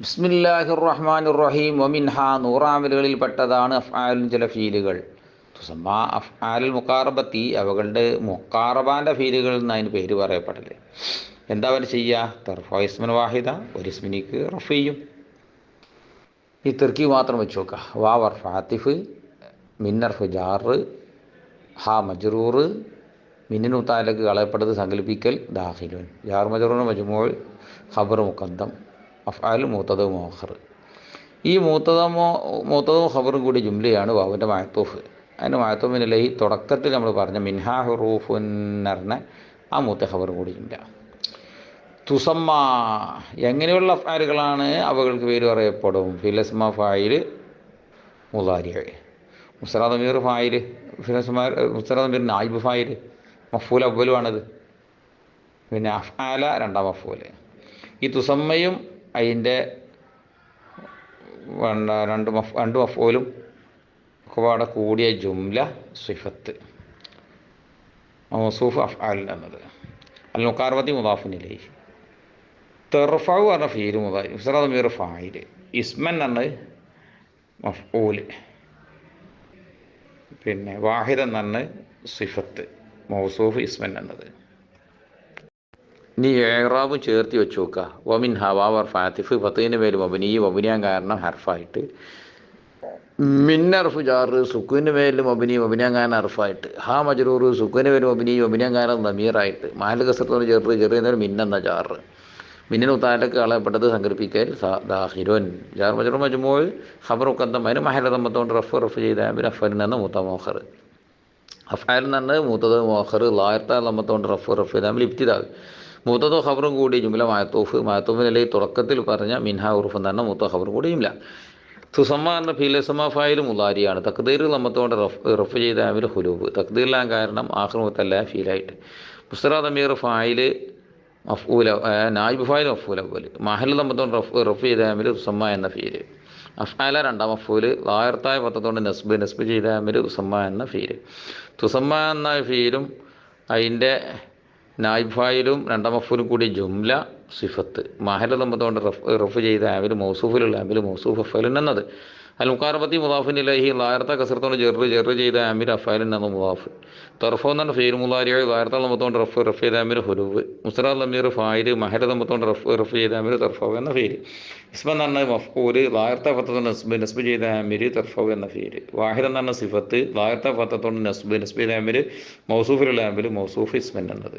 ബിസ്മില്ലാഹിർ റഹ്മാനിർ റഹീം. വമിൻഹ നൂറാമലുകളിൽപ്പെട്ടതാണ് അഫ്ആലും ചില ഫീലുകൾ. തുസമ്മാ അഫ്ആലുൽ മുഖാറബത്തി, അവകളുടെ മുഖാറബാൻ്റെ ഫീലുകൾ എന്ന് അതിന് പേര് പറയപ്പെടല്. എന്താ അവർ ചെയ്യുക? തർഫ ഇസ്മൻ വാഹിദ, ഒരു ഇസ്മിനിക്ക് റഫ് ചെയ്യും. ഈ തെർക്കി മാത്രം വെച്ച് നോക്കുക. വാ വർഫ ആത്തിഫ്, മിന്നർഫ് ജാറ്, ഹ മജ്റൂർ, മിന്നിനു താലക്ക് കളയപ്പെട്ടത് സങ്കല്പിക്കൽ, ദാഖിലുൻ ജാർ മജ്റൂർ മജ്മൂഅ് ഖബർ മുഖദ്ദം അഫ്ആൽ മൂത്തദ മുഅഖർ. ഈ മൂത്തതും ഖബറും കൂടി ജുംലയാണ് വാവിൻ്റെ മഅ്തൂഫ്. അതിൻ്റെ മഅ്തൂഫിനിലെ ഈ തുടക്കത്തിൽ നമ്മൾ പറഞ്ഞ മിൻഹാ ഹുറൂഫുൻ പറഞ്ഞ ആ മൂത്ത ഖബറും കൂടി ജുംല. തുസമ്മ എങ്ങനെയുള്ള അഫ്ആലുകളാണ് അവകൾക്ക് പേര് പറയപ്പെടും? ഫിലസ്മ ഫായിൽ മുളാരി, മുസ്തറ ദമീർ ഫായിൽ, മുസ്തറ ദമീർ നായിബ് ഫായിൽ, മഫ്ഊൽ അവ്വലുമാണത്. പിന്നെ അഫ്ആല രണ്ടാം മഫ്ഊൽ. ഈ തുസമ്മയും അതിൻ്റെ രണ്ട് മഫ്ഊലും ഒക്കെ കൂടിയ ജുംല സിഫത്ത് മൗസൂഫ് അഫ്ആൽ എന്നത്. അൽ മുഖാറബത്തി മുദാഫുൻ ഇലൈഹി. തർഫഉ പറഞ്ഞ ഫീൽ മുദാരി, മുസ്തറ ദമീർ ഫായിൽ, ഇസ്മൻ പറഞ്ഞത് മഫ്ഊൽ, പിന്നെ വാഹിദ് എന്നാണ് സിഫത്ത് മൗസൂഫ് ഇസ്മൻ എന്നത്. ഇനി ഏറാബും ചേർത്തി വെച്ച് നോക്കുക. വമിൻ ഹവാ വർ ഫാത്തിഫ്, ഫത്തിന് പേര് മബനി, മബനിയാൻ കാരണം ഹർഫായിട്ട്. മിന്നർഫു ജാറ്, സുക്കൂന് പേരിൽ മബനി, മബനിയാൻ കാരണം ഹർഫായിട്ട്. ഹാ മജ്റൂർ, സുക്കൂന് പേര് മബനി, മബനിയാൻ കാരണം ദമീറായിട്ട്. മഹൽ കസറത്തോട് ചെറിയ മിന്നെന്ന ജാറ്, മിന്നിന് ഉത്താലക്ക് കളയപ്പെട്ടത് സങ്കല്പിക്കൽ ദാഖിലുൻ ജാർ മജ്റൂർ മജ്മൂഅ് ഖബർ മുഖദ്ദം. അതിന് മഹൽ ദമ്മത്തോണ്ട് റഫ് ചെയ്ത പിന്നെ അഫ്അലിൽ നിന്ന് മൂത്ത മുഅഖർ. അഫ്ആലിൽ നിന്ന് മൂത്തത് മുഅഖർ ലായർത്ത ദമ്മത്തോണ്ട് റഫ് ചെയ്താൽ ഇബ്തിദാ. മൂത്തതോ ഖബറും കൂടി ജുംല മഅ്തൂഫ്. മഅ്തൂഫിനല്ലേ തുടക്കത്തിൽ പറഞ്ഞ മിൻഹാ ഉറുഫ് എന്ന് പറഞ്ഞാൽ മൂത്ത ഖബറും കൂടി ജുംല. തുസമ്മ എന്ന ഫീലസമ ഫായിൽ മുലാരിയാണ്. തഖ്ദീർ ലമ്മത്തോണ്ട് റഫ് ചെയ്ത അമിൽ ഹുലൂബ്. തഖ്ദീറിലാൻ കാരണം ആഖിർ മുത്തല്ല ഫീലായിട്ട്. മുസ്തറ ദമീർ ഫായിൽ മഫ്ഊല, നായിബ് ഫായിൽ മഫ്ഊൽ അവ്വൽ. മഹൽ ലമ്മത്തോണ്ട് റഫ് ചെയ്ത അമിൽ തുസമ്മ എന്ന ഫീല്. അഫ്ആല രണ്ടാം മഫ്ഊൽ. ലായർത്തായ പത്തത്തോണ്ട് നസ്ബ് ചെയ്ത അമിൽ തുസമ്മ എന്ന ഫീല്. തുസമ്മ എന്ന ഫീലും അതിൻ്റെ നായിബ് ഫായിലും രണ്ടാം മഫ്ഊലും കൂടി ജുംല സിഫത്ത്. മഹൽ ലമ്മത്തോണ്ട് റഫ് ചെയ്ത ആമിൽ മൗസൂഫിലുള്ള ആമിൽ മൗസൂഫ് അഫ്അലുൻ എന്നത്. അൽ മുഖാറബത്തി മുദാഫിൻ ഇലൈഹി. ലായർത്ത കസറത്തോണ്ട് ജെറ് ചെയ്ത ആമിൽ അഫ്അലിൻ എന്ന മുദാഫ്. തർഫു എന്ന ഫീൽ മുലാരി, ലായർത്ത ലമ്മത്തോണ്ട് റഫ് ചെയ്ത ആമിൽ ഹുലൂബ്. മുസ്തറ ദമീർ ഫായിൽ, മഹൽ ലമ്മത്തോണ്ട് റഫ് ചെയ്ത ആമിൽ തർഫു എന്ന ഫീൽ. ഇസ്മ എന്ന് പറഞ്ഞ മഫ്ഊൽ, ലായർത്ത ഫത്തത്തോണ്ട് നസ്ബ് ചെയ്ത ആമിൽ തർഫു എന്ന ഫീൽ. വാഹിദ് എന്ന് പറഞ്ഞ സിഫത്ത്, ലായർത്ത ഫത്തത്തോണ്ട് നസ്ബ് ചെയ്ത ആമിൽ മൗസൂഫിലുള്ള ആമിൽ മൗസൂഫ് ഇസ്മൻ എന്നത്.